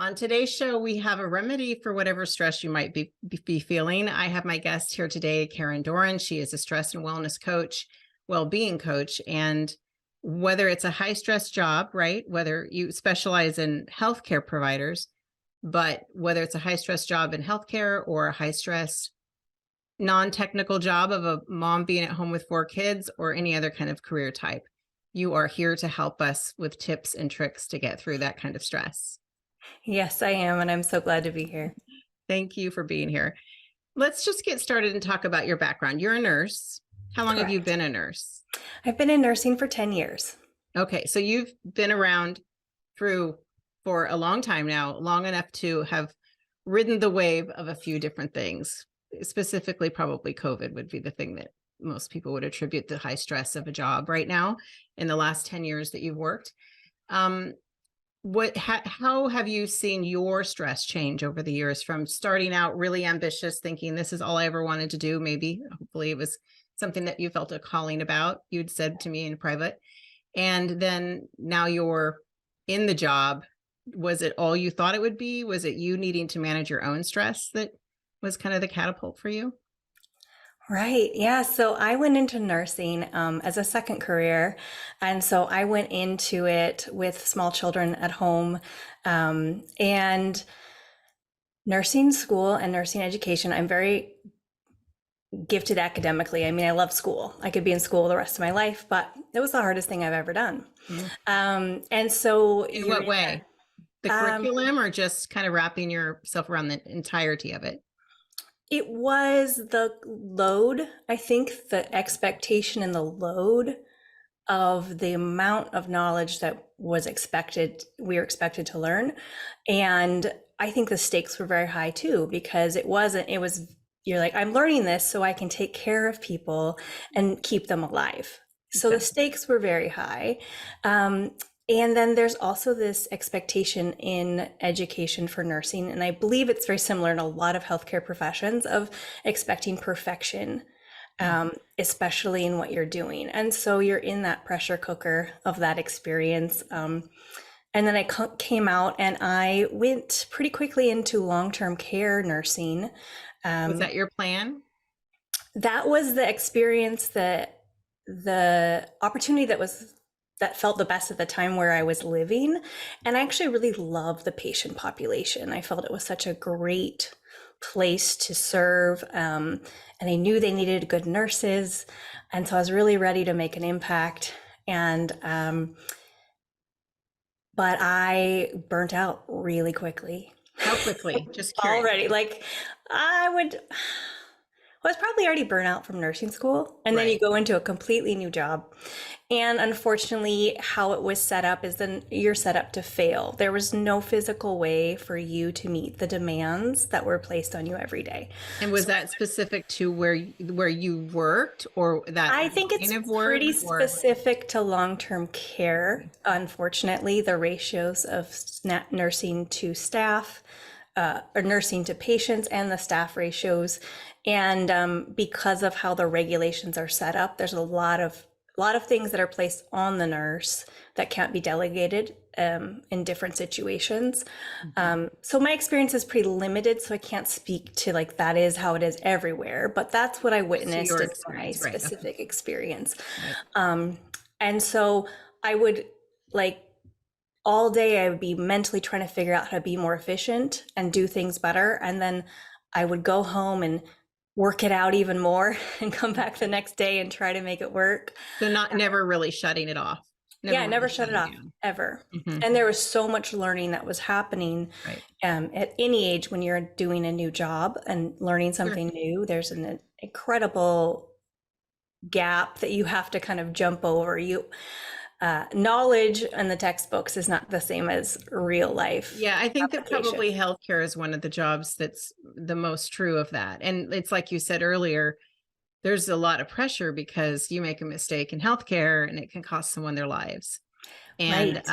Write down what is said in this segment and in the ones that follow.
On today's show, we have a remedy for whatever stress you might be feeling. I have my guest here today, Karen Doiron. She is a stress and wellness coach, well-being coach. And whether it's a high stress job, right? Whether you specialize in healthcare providers, but whether it's a high stress job in healthcare or a high stress non-technical job of a mom being at home with 4 kids or any other kind of career type, you are here to help us with tips and tricks to get through that kind of stress. Yes, I am, and I'm so glad to be here. Thank you for being here. Let's just get started and talk about your background. You're a nurse. How long have you been a nurse? I've been in nursing for 10 years. Okay, so you've been around for a long time now, long enough to have ridden the wave of a few different things. Specifically, probably COVID would be the thing that most people would attribute the high stress of a job right now in the last 10 years that you've worked. How have you seen your stress change over the years from starting out really ambitious, thinking this is all I ever wanted to do? Maybe, hopefully it was something that you felt a calling about, you'd said to me in private. And then now you're in the job. Was it all you thought it would be? Was it you needing to manage your own stress that was kind of the catapult for you? Right. Yeah. So I went into nursing as a second career. And so I went into it with small children at home. And nursing school and nursing education, I'm very gifted academically. I mean, I love school. I could be in school the rest of my life, but it was the hardest thing I've ever done. Mm-hmm. And so in what way? The curriculum or just kind of wrapping yourself around the entirety of it? It was the load, I think the expectation and the load of the amount of knowledge that was expected, we were expected to learn. And I think the stakes were very high too, because you're like, I'm learning this so I can take care of people and keep them alive. So the stakes were very high. And then there's also this expectation in education for nursing, and I believe it's very similar in a lot of healthcare professions, of expecting perfection, especially in what you're doing. And so you're in that pressure cooker of that experience. And then I came out and I went pretty quickly into long-term care nursing. Was that your plan? That was the experience, the opportunity that felt the best at the time where I was living. And I actually really loved the patient population. I felt it was such a great place to serve. And I knew they needed good nurses. And so I was really ready to make an impact. And, but I burnt out really quickly. How quickly? Just curious. Already, like I was probably already burnt out from nursing school, and then you go into a completely new job. And unfortunately, how it was set up is then you're set up to fail. There was no physical way for you to meet the demands that were placed on you every day. And was that specific to where you worked, or that I think it's pretty specific to long-term care. Unfortunately, the ratios of nursing to staff, or nursing to patients, and the staff ratios. And because of how the regulations are set up, there's a lot of things that are placed on the nurse that can't be delegated in different situations. So my experience is pretty limited, so I can't speak to like that is how it is everywhere, but that's what I witnessed in my specific experience. And so I would all day I would be mentally trying to figure out how to be more efficient and do things better. And then I would go home and work it out even more and come back the next day and try to make it work. So never really shutting it off. Never shut it off, ever. And there was so much learning that was happening at any age when you're doing a new job and learning something new. There's an incredible gap that you have to kind of jump over. Knowledge in the textbooks is not the same as real life. Yeah, I think that probably healthcare is one of the jobs that's the most true of that. And it's like you said earlier, there's a lot of pressure because you make a mistake in healthcare and it can cost someone their lives. And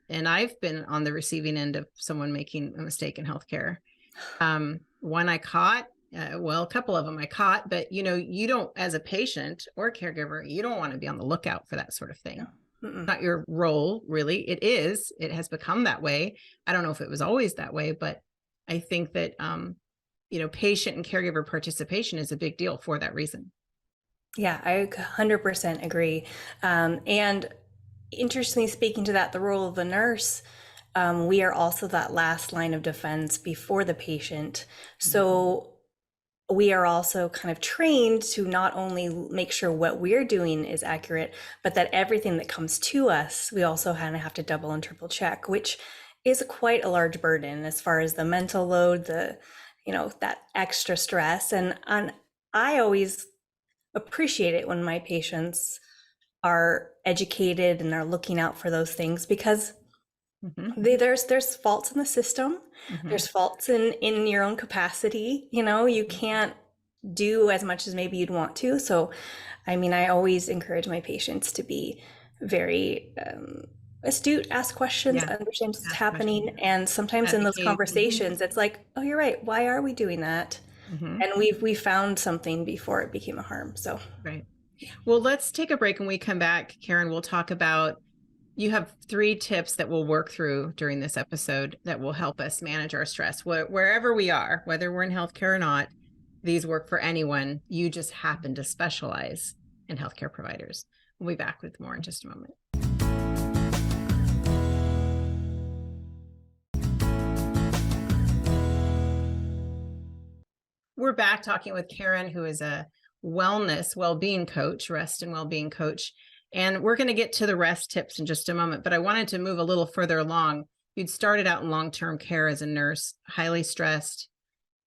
and I've been on the receiving end of someone making a mistake in healthcare. One I caught, a couple of them I caught, but you don't, as a patient or caregiver, you don't want to be on the lookout for that sort of thing. Mm-mm. Not your role, really. It has become that way. I don't know if it was always that way, but I think that, patient and caregiver participation is a big deal for that reason. Yeah, I 100% agree. And interestingly speaking to that, the role of the nurse, we are also that last line of defense before the patient. So we are also kind of trained to not only make sure what we're doing is accurate, but that everything that comes to us, we also kind of have to double and triple check, which is quite a large burden as far as the mental load, that extra stress. And I always appreciate it when my patients are educated and are looking out for those things, because Mm-hmm. there's faults in the system. Mm-hmm. There's faults in your own capacity. You can't do as much as maybe you'd want to. So, I mean, I always encourage my patients to be very astute, ask questions, Yeah. understand what's Ask questions, happening. And sometimes in those advocate. conversations, it's like, oh, you're right. Why are we doing that? Mm-hmm. And we found something before it became a harm. So, Right. Well, let's take a break. When we come back, Karen, we'll talk about, you have 3 tips that we'll work through during this episode that will help us manage our stress wherever we are, whether we're in healthcare or not. These work for anyone. You just happen to specialize in healthcare providers. We'll be back with more in just a moment. We're back talking with Karen, who is a wellness, well-being coach, rest and well-being coach. And we're going to get to the rest tips in just a moment, but I wanted to move a little further along. You'd started out in long-term care as a nurse, highly stressed,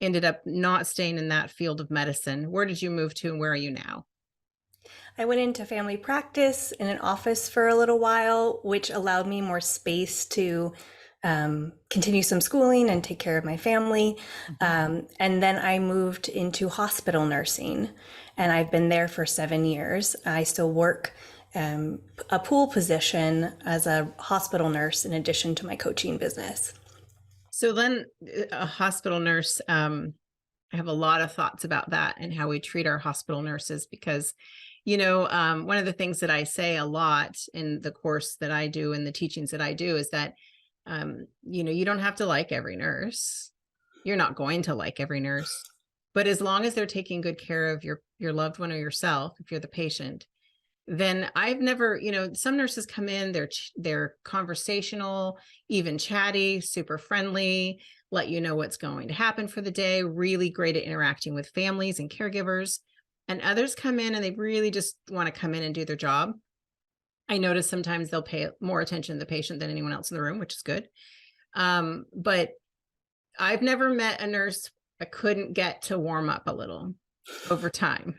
ended up not staying in that field of medicine. Where did you move to and where are you now? I went into family practice in an office for a little while, which allowed me more space to continue some schooling and take care of my family. And then I moved into hospital nursing, and I've been there for 7 years. I still work a pool position as a hospital nurse in addition to my coaching business. So then a hospital nurse, I have a lot of thoughts about that and how we treat our hospital nurses, because one of the things that I say a lot in the course that I do and the teachings that I do is that, you don't have to like every nurse. You're not going to like every nurse, but as long as they're taking good care of your loved one or yourself, if you're the patient, then I've never, some nurses come in, they're conversational, even chatty, super friendly, let you know what's going to happen for the day, really great at interacting with families and caregivers. And others come in and they really just want to come in and do their job. I notice sometimes they'll pay more attention to the patient than anyone else in the room, which is good. But I've never met a nurse I couldn't get to warm up a little over time.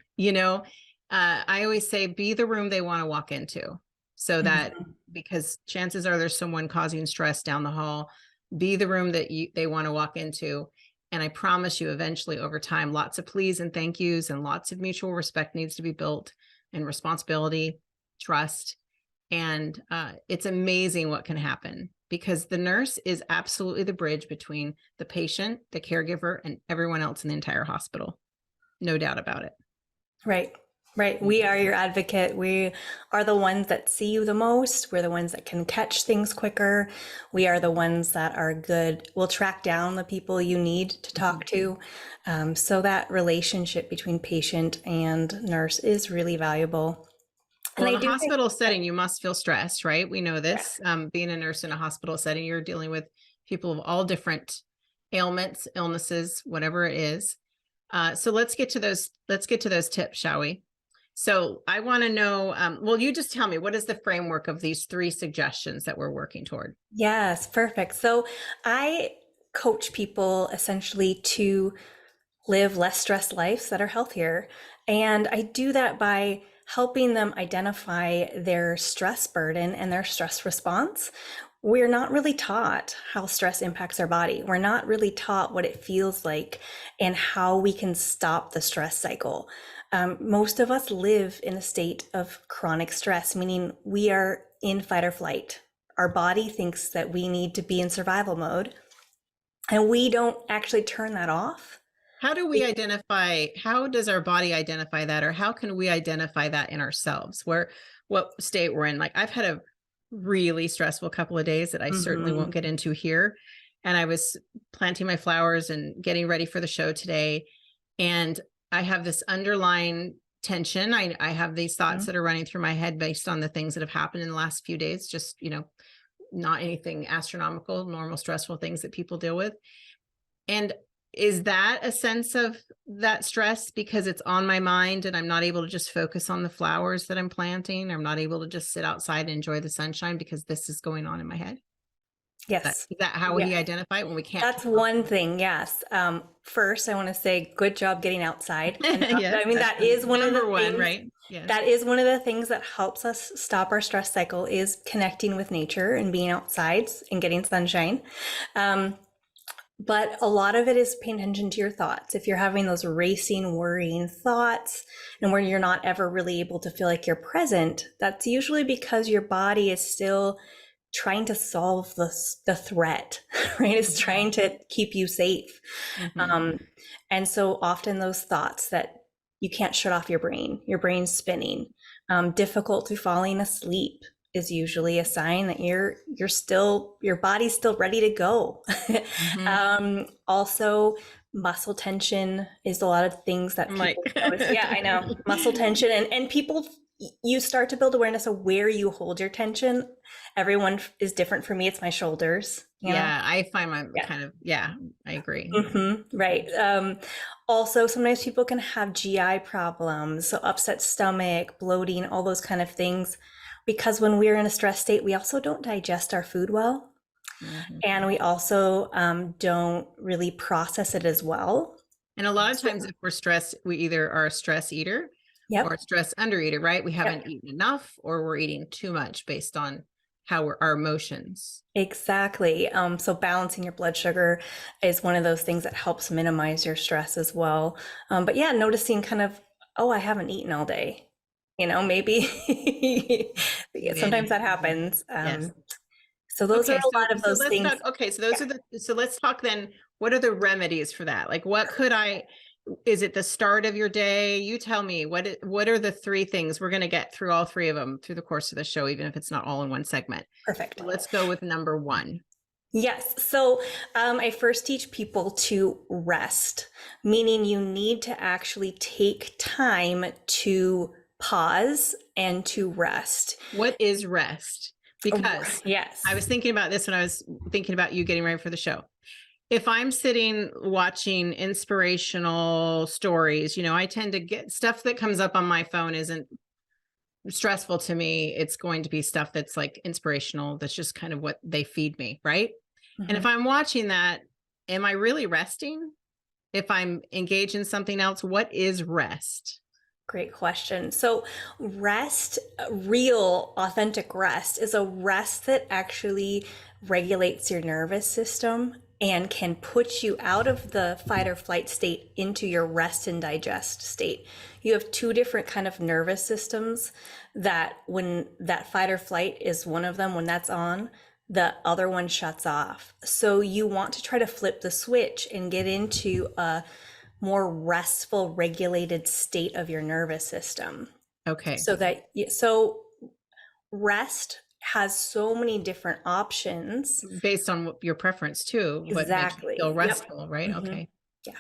I always say, be the room they want to walk into, so that, because chances are there's someone causing stress down the hall, be the room that they want to walk into. And I promise you, eventually over time, lots of please and thank yous and lots of mutual respect needs to be built, and responsibility, trust. And it's amazing what can happen, because the nurse is absolutely the bridge between the patient, the caregiver, and everyone else in the entire hospital. No doubt about it. Right. Right. We are your advocate. We are the ones that see you the most. We're the ones that can catch things quicker. We are the ones that are good. We'll track down the people you need to talk to. So that relationship between patient and nurse is really valuable. And Well, I in a do think, hospital setting, you must feel stressed, right? We know this. yeah. Being a nurse in a hospital setting, you're dealing with people of all different ailments, illnesses, whatever it is. So let's get to those. Let's get to those tips, shall we? So I want to know, well, you just tell me, what is the framework of these 3 suggestions that we're working toward? Yes, perfect. So I coach people essentially to live less stressed lives that are healthier. And I do that by helping them identify their stress burden and their stress response. We're not really taught how stress impacts our body. We're not really taught what it feels like and how we can stop the stress cycle. Most of us live in a state of chronic stress, meaning we are in fight or flight. Our body thinks that we need to be in survival mode, and we don't actually turn that off. How do we identify, how does our body identify that, or how can we identify that in ourselves, where, what state we're in? Like, I've had a really stressful couple of days that I certainly won't get into here. And I was planting my flowers and getting ready for the show today. And I have this underlying tension. I have these thoughts that are running through my head based on the things that have happened in the last few days, just, not anything astronomical, normal, stressful things that people deal with. And is that a sense of that stress because it's on my mind and I'm not able to just focus on the flowers that I'm planting? I'm not able to just sit outside and enjoy the sunshine because this is going on in my head? Yes. Is that how we identify it when we can't? That's one thing. Yes. First, I want to say good job getting outside. Yes, I mean, that is one of the things, right? Yes. That is one of the things that helps us stop our stress cycle is connecting with nature and being outside and getting sunshine. But a lot of it is paying attention to your thoughts. If you're having those racing, worrying thoughts and where you're not ever really able to feel like you're present, that's usually because your body is still trying to solve the threat, right? It's trying to keep you safe. And so often those thoughts that you can't shut off your brain's spinning, difficulty falling asleep, is usually a sign that your body's still ready to go. Also, muscle tension is a lot of things that people notice. Yeah, I know. Muscle tension and people, you start to build awareness of where you hold your tension. Everyone is different. For me, it's my shoulders. You know? I find my kind of, I agree. Right. Also, sometimes people can have GI problems, so upset stomach, bloating, all those kind of things. Because when we're in a stress state, we also don't digest our food well. And we also don't really process it as well. And a lot of times if we're stressed, we either are a stress eater or a stress undereater, right? We haven't eaten enough or we're eating too much based on how our emotions. Exactly. So balancing your blood sugar is one of those things that helps minimize your stress as well. But yeah, noticing kind of, oh, I haven't eaten all day. Maybe sometimes that happens. Yes. So those are a lot of those things. So let's talk then, what are the remedies for that? Like, is it the start of your day? You tell me, what are the three things? We're going to get through all three of them through the course of the show, even if it's not all in one segment. Perfect. So let's go with number one. Yes. So I first teach people to rest, meaning you need to actually take time to pause and to rest. What is rest? Because yes, I was thinking about this when I was thinking about you getting ready for the show. If I'm sitting watching inspirational stories, I tend to get stuff that comes up on my phone isn't stressful to me. It's going to be stuff that's like inspirational. That's just kind of what they feed me. Right. And if I'm watching that, am I really resting? If I'm engaged in something else, what is rest? Great question. So rest, real authentic rest, is a rest that actually regulates your nervous system and can put you out of the fight or flight state into your rest and digest state. You have two different kind of nervous systems that when that fight or flight is one of them, when that's on, the other one shuts off. So you want to try to flip the switch and get into a more restful, regulated state of your nervous system. Okay. So rest has so many different options based on your preference too. Exactly. What makes you feel restful, right? Okay. Yeah.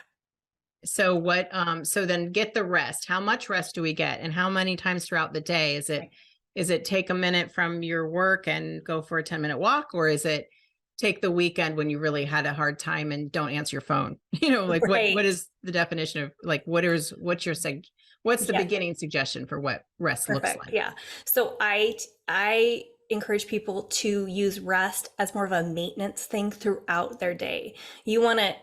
So so then get the rest. How much rest do we get and how many times throughout the day? Is it take a minute from your work and go for a 10-minute walk? Or is it take the weekend when you really had a hard time and don't answer your phone? What is the definition of what's the beginning suggestion for what rest looks like? Yeah. So I encourage people to use rest as more of a maintenance thing throughout their day. You want to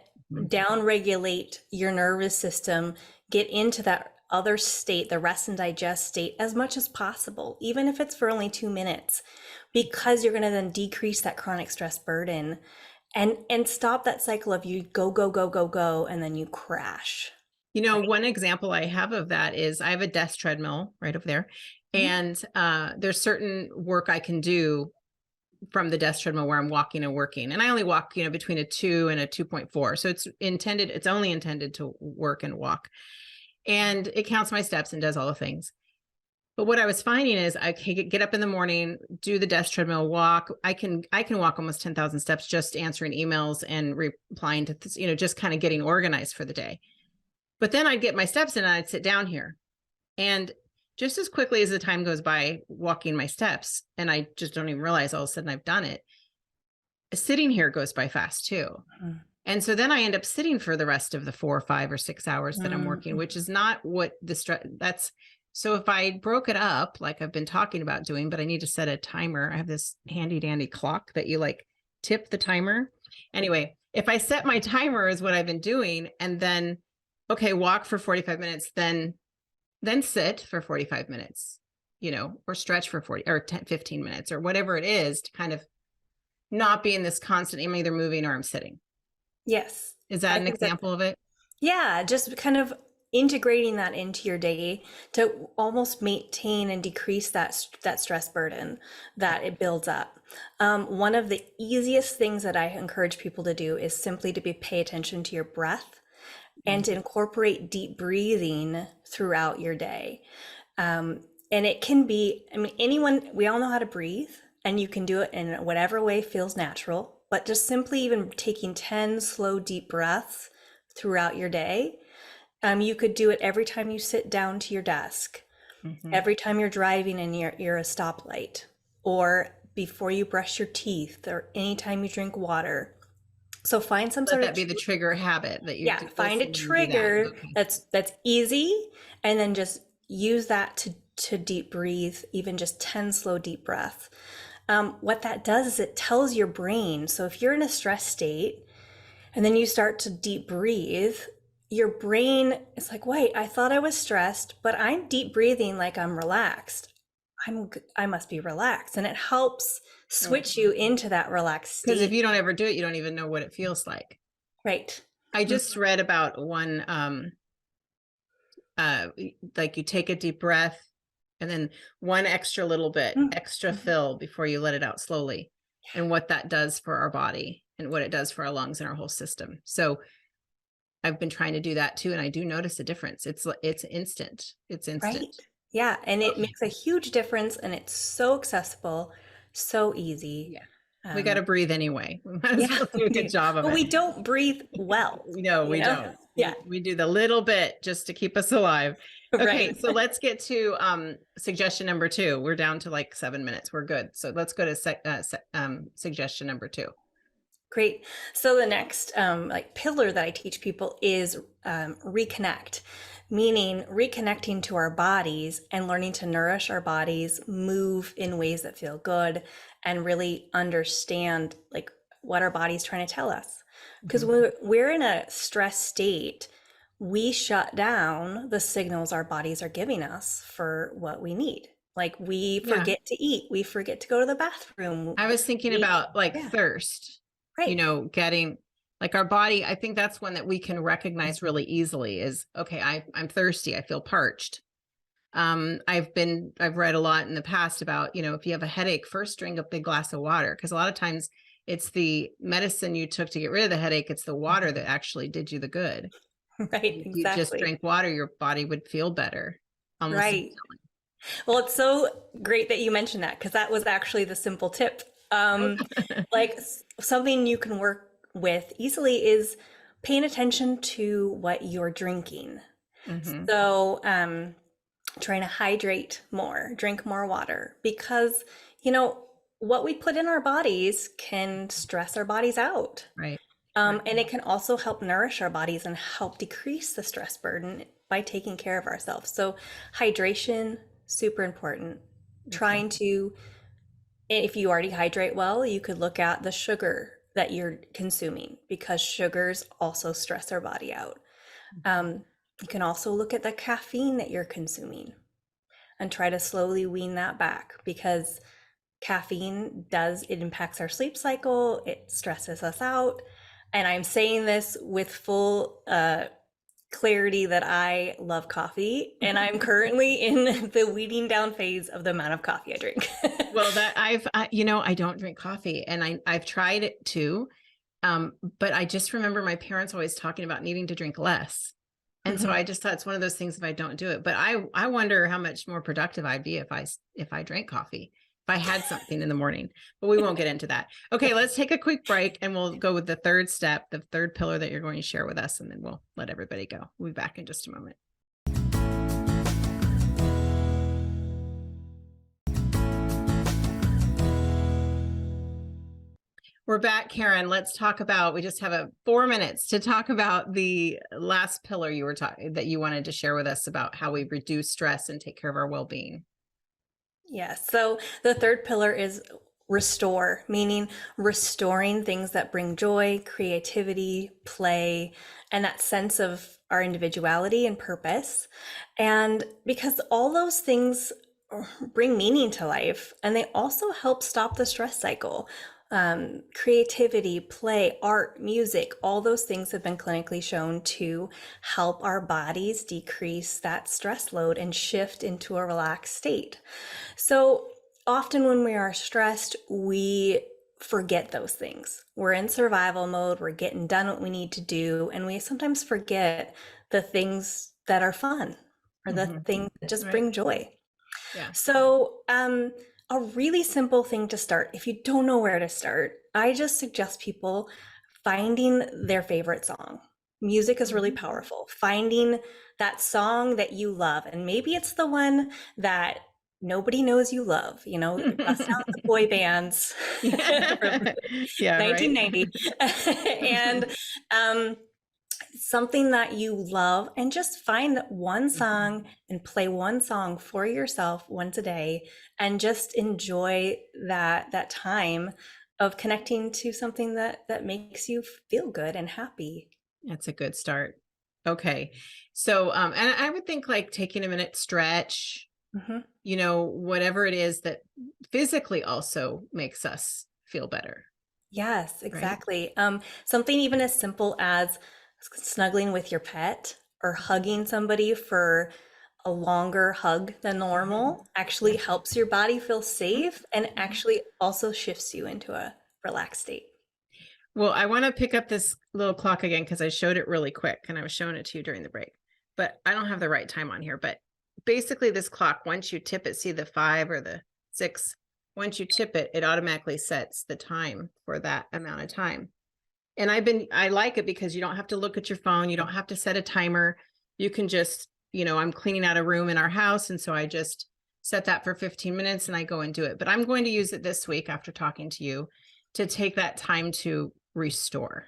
down regulate your nervous system, get into that other state, the rest and digest state, as much as possible, even if it's for only 2 minutes, because you're going to then decrease that chronic stress burden and stop that cycle of you go, and then you crash. One example I have of that is I have a desk treadmill right over there. And there's certain work I can do from the desk treadmill where I'm walking and working. And I only walk, between a 2 and a 2.4. So it's only intended to work and walk. And it counts my steps and does all the things. But what I was finding is I can get up in the morning, do the desk treadmill, walk. I can walk almost 10,000 steps just answering emails and replying to, just kind of getting organized for the day. But then I'd get my steps in and I'd sit down here. And just as quickly as the time goes by walking my steps, and I just don't even realize all of a sudden I've done it, sitting here goes by fast too. Mm-hmm. And so then I end up sitting for the rest of the 4 or 5 or 6 hours that I'm working, which is not what so if I broke it up, like I've been talking about doing, but I need to set a timer. I have this handy dandy clock that you tip the timer. Anyway, if I set my timer is what I've been doing, and then, okay, walk for 45 minutes, then sit for 45 minutes, or stretch for 40 or 10, 15 minutes or whatever it is, to kind of not be in this constant, I'm either moving or I'm sitting. Yes. Is that an example of it? Yeah, just kind of integrating that into your day to almost maintain and decrease that stress burden that it builds up. One of the easiest things that I encourage people to do is simply to pay attention to your breath and to incorporate deep breathing throughout your day. And it can be, we all know how to breathe, and you can do it in whatever way feels natural, but just simply even taking 10 slow, deep breaths throughout your day. You could do it every time you sit down to your desk, every time you're driving and you're a stoplight, or before you brush your teeth, or anytime you drink water. So find some sort of, that be the trigger habit that you do. Find a trigger that's easy, and then just use that to deep breathe, even just 10 slow deep breaths. What that does is it tells your brain. So if you're in a stress state and then you start to deep breathe, your brain is like, wait, I thought I was stressed, but I'm deep breathing like I'm relaxed. I must be relaxed. And it helps switch you into that relaxed state. Because if you don't ever do it, you don't even know what it feels like. Right. I just read about one, you take a deep breath and then one extra little bit, extra fill before you let it out slowly, and what that does for our body and what it does for our lungs and our whole system. So I've been trying to do that too, and I do notice a difference. It's instant. It's instant. Right. Yeah, and it makes a huge difference, and it's so accessible, so easy. Yeah. We got to breathe anyway. We might as well do a good job of it. But we don't breathe well. No, we don't. Yeah. We do the little bit just to keep us alive. Okay, so let's get to suggestion number 2. We're down to 7 minutes. We're good. So let's go to suggestion number 2. Great. So the next pillar that I teach people is reconnect, meaning reconnecting to our bodies and learning to nourish our bodies, move in ways that feel good, and really understand what our body's trying to tell us. Because when we're in a stress state, we shut down the signals our bodies are giving us for what we need. We forget to eat. We forget to go to the bathroom. I was thinking about thirst. Right. Getting our body. I think that's one that we can recognize really easily is, okay, I'm thirsty. I feel parched. I've read a lot in the past about, if you have a headache, first drink a big glass of water. Because a lot of times it's the medicine you took to get rid of the headache. It's the water that actually did you the good. Right. If you just drink water, your body would feel better. Right. Well, it's so great that you mentioned that, because that was actually the simple tip. Something you can work with easily is paying attention to what you're drinking. So trying to hydrate more, drink more water, because what we put in our bodies can stress our bodies out. Right. And it can also help nourish our bodies and help decrease the stress burden by taking care of ourselves. So hydration, super important. Trying to, if you already hydrate well, you could look at the sugar that you're consuming, because sugars also stress our body out. You can also look at the caffeine that you're consuming and try to slowly wean that back, because caffeine it impacts our sleep cycle, it stresses us out. And I'm saying this with full clarity that I love coffee, and I'm currently in the weeding down phase of the amount of coffee I drink. Well, that I don't drink coffee, and I've tried it too. But I just remember my parents always talking about needing to drink less. And so Mhm. I just thought it's one of those things if I don't do it, but I wonder how much more productive I'd be if I drank coffee, if I had something in the morning, but we won't get into that. Okay, let's take a quick break and we'll go with the third step, the third pillar that you're going to share with us, and then we'll let everybody go. We'll be back in just a moment. We're back, Karen. Let's talk about, we just have 4 minutes to talk about the last pillar you were talking that you wanted to share with us about how we reduce stress and take care of our well-being. Yes. So the third pillar is restore, meaning restoring things that bring joy, creativity, play, and that sense of our individuality and purpose. And because all those things bring meaning to life, and they also help stop the stress cycle. Creativity, play, art, music, all those things have been clinically shown to help our bodies decrease that stress load and shift into a relaxed state. So often when we are stressed, we forget those things. We're in survival mode, we're getting done what we need to do, and we sometimes forget the things that are fun or the things that just bring joy. Yeah. So, a really simple thing to start, if you don't know where to start, I just suggest people finding their favorite song. Music is really powerful. Finding that song that you love, and maybe it's the one that nobody knows you love, bust out the boy bands from Yeah, right. 1990 and something that you love, and just find one song and play one song for yourself once a day, and just enjoy that time of connecting to something that makes you feel good and happy. That's a good start. Okay. So, and I would think like taking a minute stretch, Mhm. whatever it is that physically also makes us feel better, Yes, right? exactly. Something even as simple as snuggling with your pet or hugging somebody for a longer hug than normal actually Yeah. helps your body feel Mhm. safe and Mhm. actually also shifts you into a relaxed state. Well, I want to pick up this little clock again because I showed it really quick and I was showing it to you during the break, but I don't have the right time on here. But basically, this clock, once you tip it, see the 5 or the 6, once you tip it, it automatically sets the time for that amount of time. And I like it because you don't have to look at your phone. You don't have to set a timer. You can just, I'm cleaning out a room in our house. And so I just set that for 15 minutes and I go and do it. But I'm going to use it this week after talking to you to take that time to restore.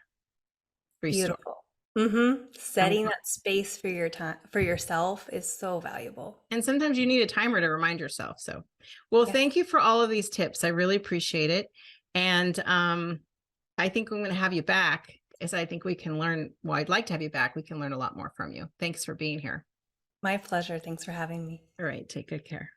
Restore. Beautiful. Mm-hmm. I'm, Setting that space for your time for yourself is so valuable. and sometimes you need a timer to remind yourself. So, well, Yes. thank you for all of these tips. I really appreciate it. And I think I'm going to have you back, as I think we can learn. Well, I'd like to have you back. We can learn a lot more from you. Thanks for being here. My pleasure. Thanks for having me. All right. Take good care.